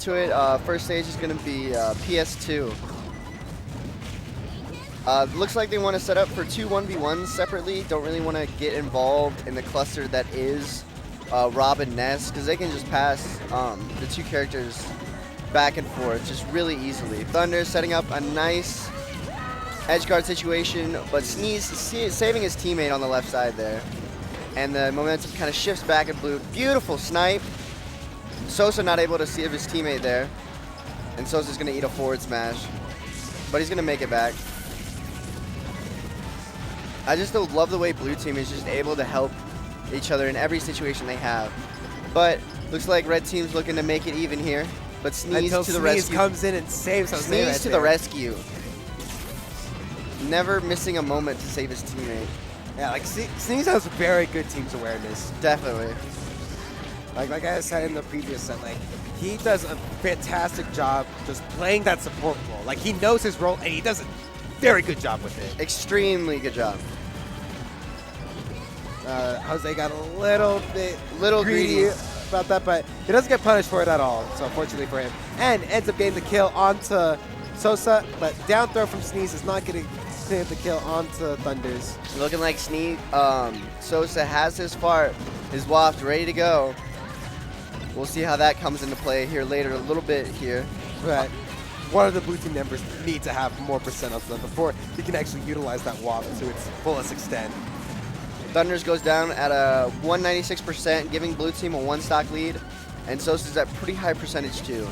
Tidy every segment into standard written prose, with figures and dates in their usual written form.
into it. First stage is going to be PS2. Looks like they want to set up for 2 1v1s separately. Don't really want to get involved in the cluster that is Rob and Ness, because they can just pass the 2 characters back and forth just really easily. Thunder setting up a nice edge guard situation, but Sneez saving his teammate on the left side there. And the momentum kind of shifts back in blue. Beautiful snipe. Sosa not able to save his teammate there. And Sosa's going to eat a forward smash. But he's going to make it back. I just love the way blue team is just able to help each other in every situation they have. But looks like red team's looking to make it even here. But Sneez to the rescue. Comes in and saves Jose Sneez right to there. the rescue. Never missing a moment to save his teammate. Yeah, like Sneez has very good team's awareness. Definitely. Like I said in the previous set, like he does a fantastic job just playing that support role. Like he knows his role and he does a very good job with it. Extremely good job. Jose got a little bit greedy about that, but he doesn't get punished for it at all. So fortunately for him, and ends up getting the kill onto Sosa, but down throw from Sneez is not getting the kill onto Thunders. Looking like Sosa has his fart, his waft ready to go. We'll see how that comes into play here later a little bit here. But one of the blue team members need to have more percent of them before he can actually utilize that waft to its fullest extent. Thunders goes down at a 196%, giving blue team a 1-stock lead. And Sosa's at pretty high percentage too.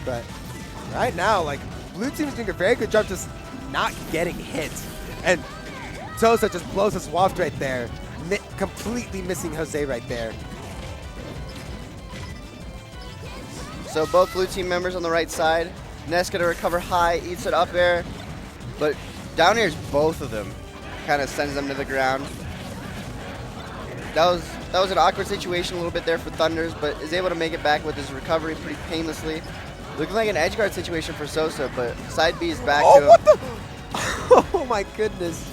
But right now, like, blue team is doing a very good job just not getting hit. And Sosa just blows his waft right there, completely missing Jose right there. So both blue team members on the right side. Ness gonna recover high, eats it up air. But down air's both of them. Kind of sends them to the ground. That was an awkward situation a little bit there for Thunders, but is able to make it back with his recovery pretty painlessly. Looking like an edge guard situation for Sosa, but side B is back to him. What the? Oh my goodness.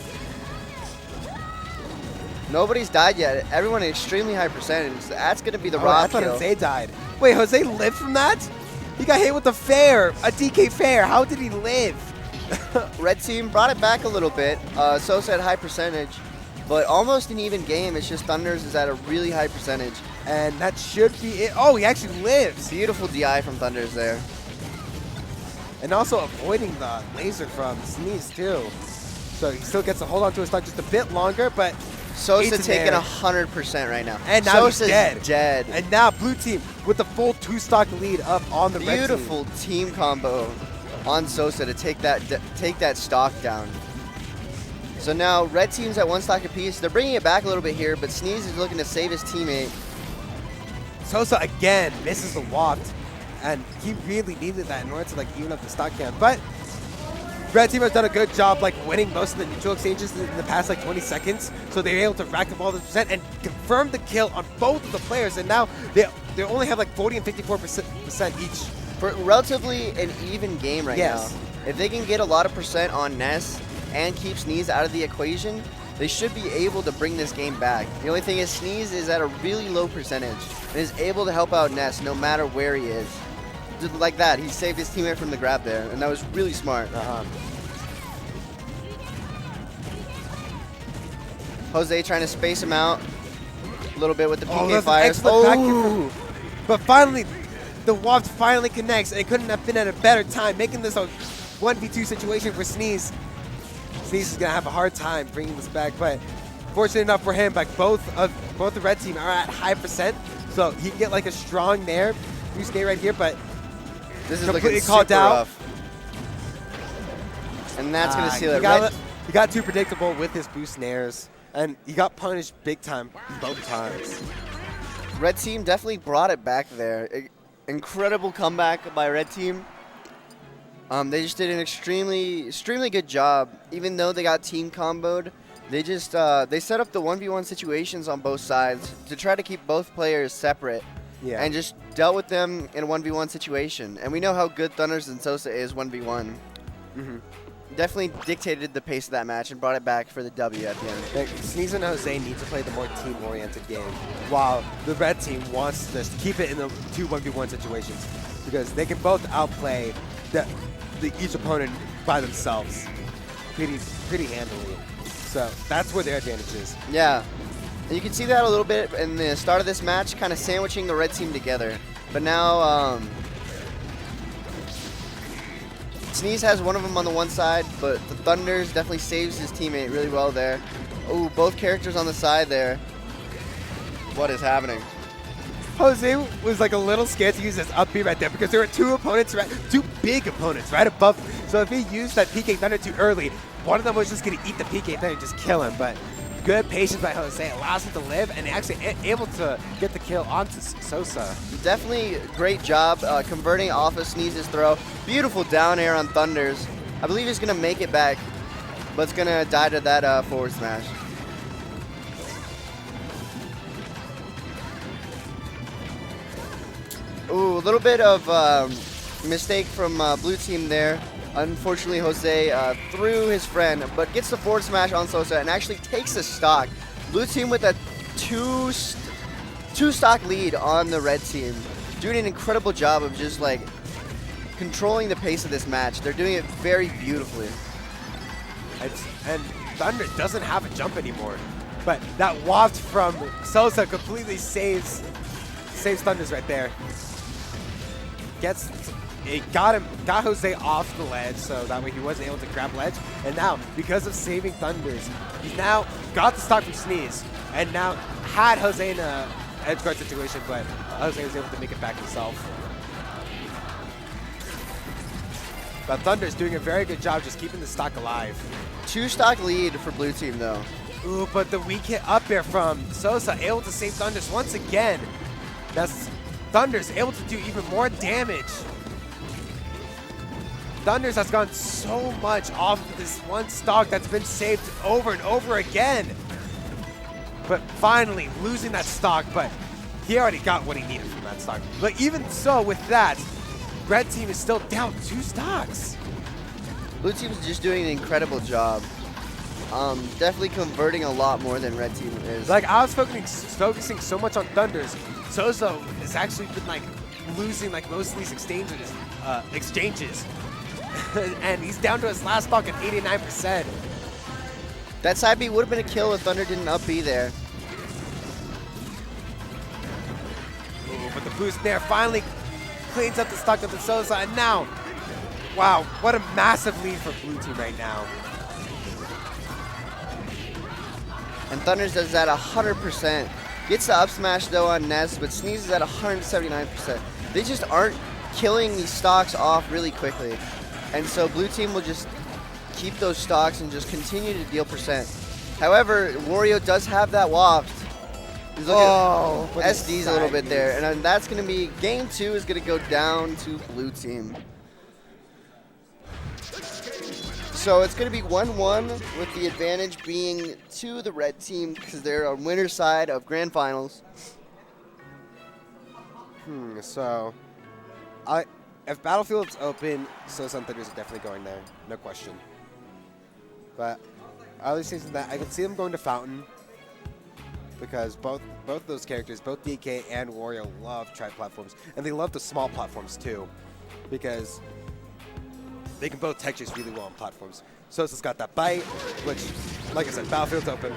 Nobody's died yet. Everyone at extremely high percentage. That's going to be the I Rob thought kill. Jose died. Wait, Jose lived from that? He got hit with a fair, a DK fair. How did he live? Red team brought it back a little bit. Sosa at high percentage, but almost an even game. It's just Thunders is at a really high percentage. And that should be it. Oh, he actually lives. Beautiful DI from Thunders there. And also avoiding the laser from Sneez too. So he still gets to hold on to his stock just a bit longer, but Sosa taking 100% right now. And now Sosa's he's dead. And now blue team with the full 2-stock lead up on the red team. Beautiful team combo on Sosa to take that stock down. So now red team's at 1 stock apiece. They're bringing it back a little bit here, but Sneez is looking to save his teammate. Sosa again misses the waft, and he really needed that in order to like even up the stock count. But red team has done a good job like winning most of the neutral exchanges in the past like 20 seconds. So they were able to rack up all the percent and confirm the kill on both of the players. And now they only have like 40 and 54% each. For relatively an even game right now. If they can get a lot of percent on Ness and keep Sneez out of the equation, they should be able to bring this game back. The only thing is Sneez is at a really low percentage and is able to help out Ness no matter where he is. Just like that, he saved his teammate from the grab there, and that was really smart. Jose trying to space him out a little bit with the PK fires. But finally, the waft finally connects, and it couldn't have been at a better time, making this a 1v2 situation for Sneez. Sneez is gonna have a hard time bringing this back, but fortunate enough for him, like both the red team are at high percent, so he can get like a strong nair, boost nair right here, but this is completely called out. Rough. And that's gonna seal it. He got too predictable with his boost nairs, and he got punished big time both times. Red team definitely brought it back there. Incredible comeback by red team. They just did an extremely good job. Even though they got team comboed, they just they set up the 1v1 situations on both sides to try to keep both players separate. Yeah. And just dealt with them in a 1v1 situation. And we know how good Thunders and Sosa is 1v1. definitely dictated the pace of that match and brought it back for the W at the end. Like, Sneez and Jose need to play the more team-oriented game, while the red team wants to just keep it in the 2-1v1 situations, because they can both outplay each opponent by themselves pretty handily. So that's where their advantage is. Yeah, and you can see that a little bit in the start of this match, kind of sandwiching the red team together. But now Sneez has one of them on the one side, but the Thunders definitely saves his teammate really well there. Oh, both characters on the side there. What is happening? Jose was like a little scared to use this up B right there because there were two big opponents right above him. So if he used that PK Thunder too early, one of them was just going to eat the PK Thunder and just kill him. But good patience by Jose allows him to live and actually able to get the kill onto Sosa. Definitely great job converting off of Sneez's throw. Beautiful down air on Thunders. I believe he's going to make it back, but it's going to die to that forward smash. Ooh, a little bit of mistake from blue team there. Unfortunately, Jose threw his friend, but gets the forward smash on Sosa and actually takes the stock. Blue team with a two stock lead on the red team, doing an incredible job of just like controlling the pace of this match. They're doing it very beautifully. And Thunder doesn't have a jump anymore, but that waft from Sosa completely saves Thunders right there. Got Jose off the ledge, so that way he wasn't able to grab ledge. And now, because of saving Thunders, he's now got the stock from Sneez, and now had Jose in a edge guard situation, but Jose was able to make it back himself. But Thunder's doing a very good job just keeping the stock alive. 2-stock lead for blue team though. Ooh, but the weak hit up there from Sosa, able to save Thunders once again. That's Thunders able to do even more damage. Thunders has gone so much off of this one stock that's been saved over and over again. But finally losing that stock, but he already got what he needed from that stock. But even so, with that, red team is still down 2 stocks. Blue team's just doing an incredible job. Definitely converting a lot more than red team is. Like, I was focusing so much on Thunders. Sosa has actually been like losing like most of these exchanges. And he's down to his last stock at 89%. That side B would have been a kill if Thunder didn't up B there. Ooh, but the boost there finally cleans up the stock of the Sosa, and now, wow, what a massive lead for blue team right now. And Thunders does that 100%. Gets the up smash though on Ness, but Sneez is at 179%. They just aren't killing these stocks off really quickly. And so blue team will just keep those stocks and just continue to deal percent. However, Wario does have that waft. He's looking at SD's a little bit there. And then that's going to be, game 2 is going to go down to blue team. So it's going to be 1-1 with the advantage being to the red team because they're on winner's side of grand finals. So, if Battlefield's open, Sosa and Thunders are definitely going there, no question. But I was thinking that I can see them going to Fountain because both those characters, both DK and Wario, love tri-platforms, and they love the small platforms too, because they can both tech chase really well on platforms. Sosa's got that bite, which, like I said, Battlefield's open,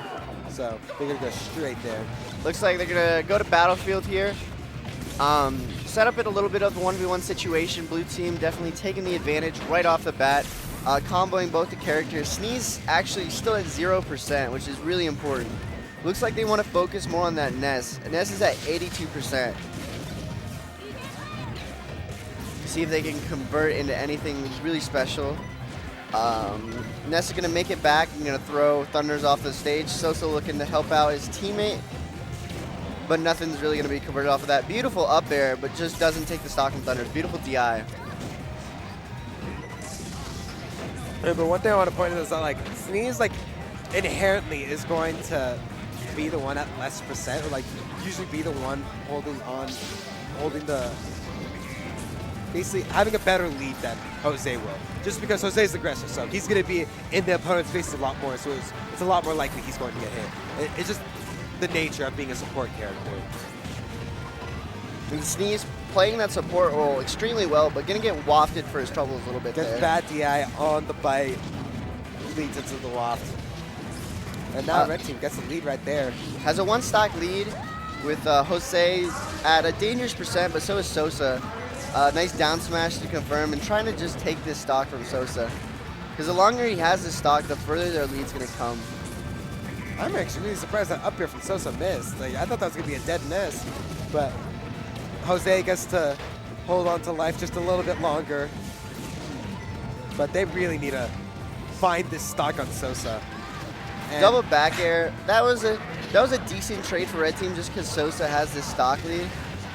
so they're gonna go straight there. Looks like they're gonna go to Battlefield here. Set up in a little bit of a 1v1 situation. Blue team definitely taking the advantage right off the bat, comboing both the characters. Sneez actually still at 0%, which is really important. Looks like they want to focus more on that Ness. Ness is at 82%. See if they can convert into anything really special. Ness is going to make it back. He's going to throw Thunders off the stage. Sosa looking to help out his teammate, but nothing's really going to be converted off of that. Beautiful up air, but just doesn't take the stock from Thunders. Beautiful DI. But one thing I want to point out is that like Sneez like inherently is going to be the one at less percent, or like usually be the one holding basically having a better lead than Jose will. Just because Jose's the aggressor, so he's going to be in the opponent's face a lot more, so it's a lot more likely he's going to get hit. It's just the nature of being a support character. And Sneez playing that support role extremely well, but going to get wafted for his troubles a little bit Gets there. bad DI on the bite, leads into the waft. And now Red Team gets the lead right there. Has a 1-stock lead with Jose at a dangerous percent, but so is Sosa. Nice down smash to confirm and trying to just take this stock from Sosa. Because the longer he has this stock, the further their lead's going to come. I'm actually really surprised that up here from Sosa missed. Like, I thought that was going to be a dead Ness, but Jose gets to hold on to life just a little bit longer. But they really need to find this stock on Sosa. And double back air. That was a decent trade for Red Team just because Sosa has this stock lead.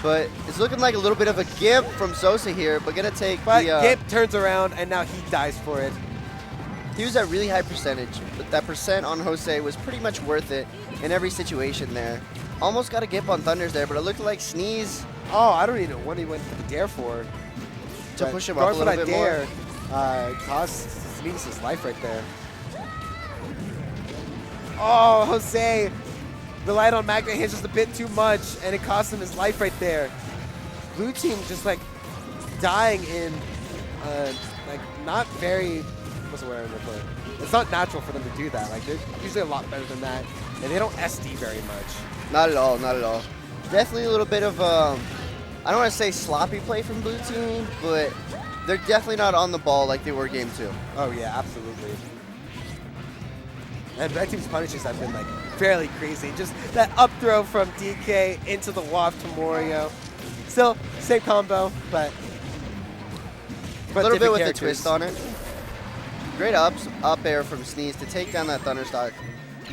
But it's looking like a little bit of a gimp from Sosa here, but gonna take but the... Gimp turns around and now he dies for it. He was at really high percentage, but that percent on Jose was pretty much worth it in every situation there. Almost got a gimp on Thunders there, but it looked like Sneez... Oh, I don't even know what he went for the dare for. To push him up a little bit more. Cost Sneez his life right there. Oh, Jose relied on magnet hits just a bit too much, and it cost him his life right there. Blue team just like dying in, like not very, what's the word I'm gonna put? It's not natural for them to do that. Like they're usually a lot better than that, and they don't SD very much. Not at all, not at all. Definitely a little bit of, I don't want to say sloppy play from Blue Team, but they're definitely not on the ball like they were game 2. Oh yeah, absolutely. And Red Team's punishes have been like fairly crazy. Just that up throw from DK into the waft to Wario. Still, same combo, but a little bit with characters. a twist on it. Great up air from Sneez to take down that Thunder stock.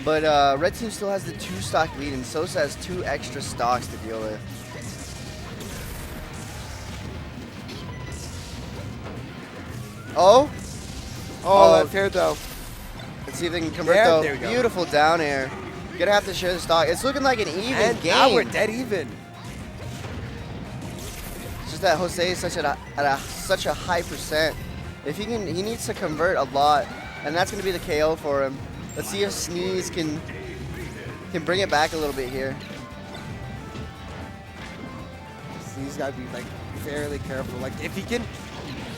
But Red Team still has the 2-stock lead, and Sosa has 2 extra stocks to deal with. Oh, that fair though. Let's see if they can convert There though. we go. Beautiful down air. Gonna have to share the stock. It's looking like an even And game. now we're dead even. It's just that Jose is such a high percent. If he needs to convert a lot, and that's gonna be the KO for him. Let's see if Sneez can bring it back a little bit here. He's got to be like fairly careful. Like if he can,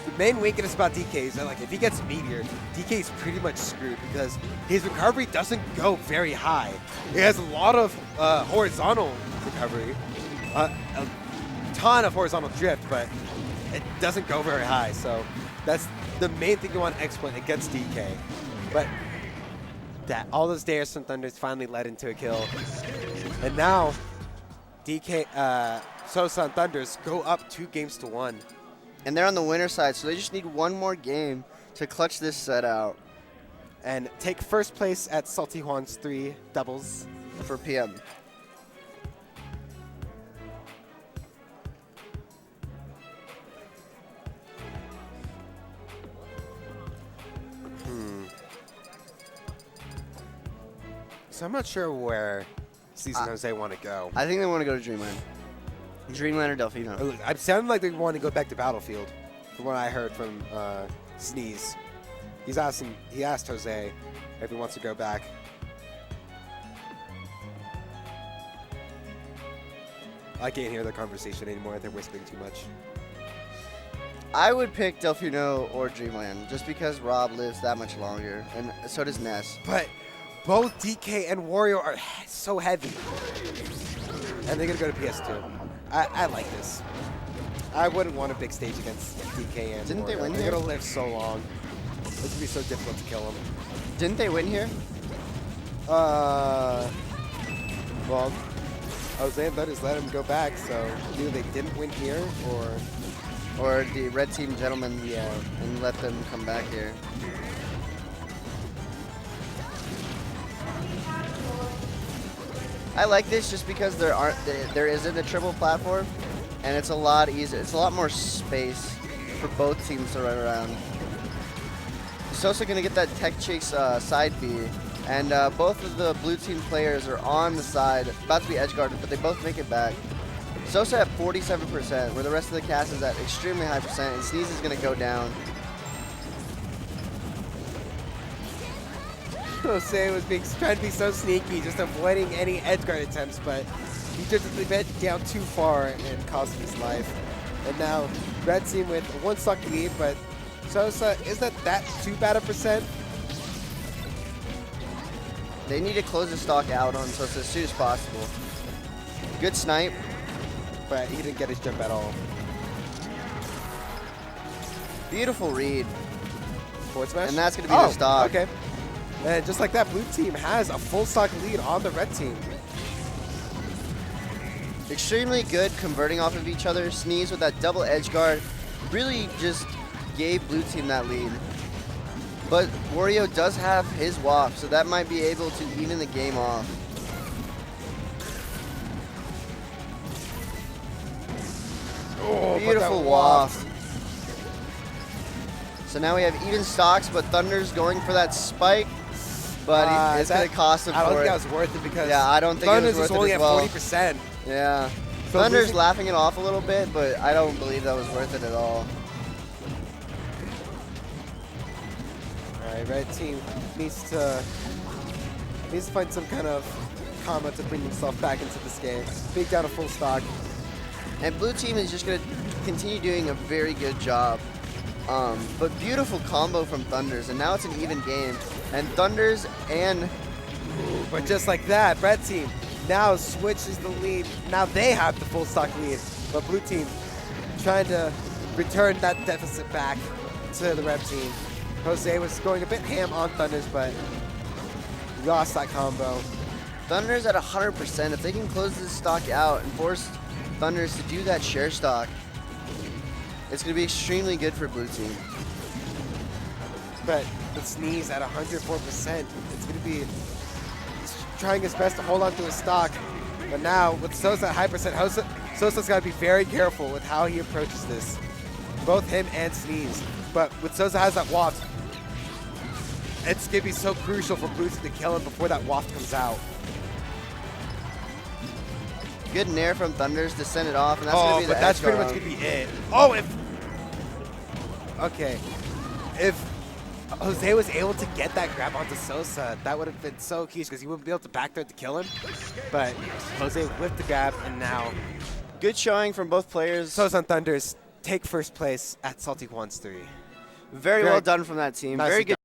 the main weakness about DK is that like if he gets Meteor, DK is pretty much screwed because his recovery doesn't go very high. He has a lot of horizontal recovery, a ton of horizontal drift, but it doesn't go very high. So that's the main thing you want to exploit against DK. But that all those dares from Thunders finally led into a kill, and now DK, Sosa and Thunders go up 2-1. And they're on the winner side, so they just need one more game to clutch this set out. And take first place at Salty Juans 3 doubles. For PM. So I'm not sure where Season Jose want to go. I think they want to go to Dreamland. Dreamland or Delfino. It sounded like they want to go back to Battlefield, from what I heard from Sneez. He asked Jose if he wants to go back. I can't hear the conversation anymore. They're whispering too much. I would pick Delfino or Dreamland just because Rob lives that much longer, and so does Ness. But both DK and Wario are so heavy. And they're going to go to PS2. I like this. I wouldn't want a big stage against DK and Didn't Wario. they win They're here? going to live so long. It's going to be so difficult to kill them. Didn't they win here? Well, Jose and Thunders let him go back, so either they didn't win here Or the red team gentlemen, yeah, and let them come back here. I like this just because there isn't a triple platform, and it's a lot easier. It's a lot more space for both teams to run around. Sosa gonna get that tech chase side B, and both of the blue team players are on the side, about to be edge guarded, but they both make it back. Sosa at 47%, where the rest of the cast is at extremely high percent, and Sneez is going to go down. Jose was trying to be so sneaky, just avoiding any edge guard attempts, but he drifted the bed down too far and cost him his life. And now, red team with a 1 stock lead, but Sosa, is that too bad a percent? They need to close the stock out on Sosa as soon as possible. Good snipe. But he didn't get his jump at all. Beautiful read. Forward smash? And that's going to be the stock. Okay. And just like that, blue team has a full stock lead on the red team. Extremely good converting off of each other. Sneez with that double edge guard really just gave blue team that lead. But Wario does have his waft, so that might be able to even the game off. Oh, beautiful waft. So now we have even stocks, but Thunder's going for that spike. But it's going to cost him for it. I don't think that was worth it because I don't think Thunder's it was worth only it as well. at 40%. Yeah. So Thunder's laughing it off a little bit, but I don't believe that was worth it at all. Alright, red team needs to find some kind of combo to bring himself back into this game. Beat down a full stock. And blue team is just going to continue doing a very good job. But beautiful combo from Thunders, and now it's an even game. And Thunders and... But just like that, red team now switches the lead. Now they have the full stock lead. But blue team trying to return that deficit back to the red team. Jose was going a bit ham on Thunders, but lost that combo. Thunders at 100%. If they can close this stock out and force Thunders to do that share stock, it's going to be extremely good for blue team. But with Sneez at 104%, it's going to be trying his best to hold on to his stock. But now with Sosa at high percent, Sosa's got to be very careful with how he approaches this. Both him and Sneez. But with Sosa has that waft, it's going to be so crucial for blue team to kill him before that waft comes out. Good nair from Thunders to send it off, and that's going to be the but that's pretty much on. going to be it. Oh, okay. If Jose was able to get that grab onto Sosa, that would have been so huge because he wouldn't be able to back throw to kill him. But Jose whipped the grab, and now good showing from both players. Sosa and Thunders take first place at Salty Juans 3. Very well done from that team. Very good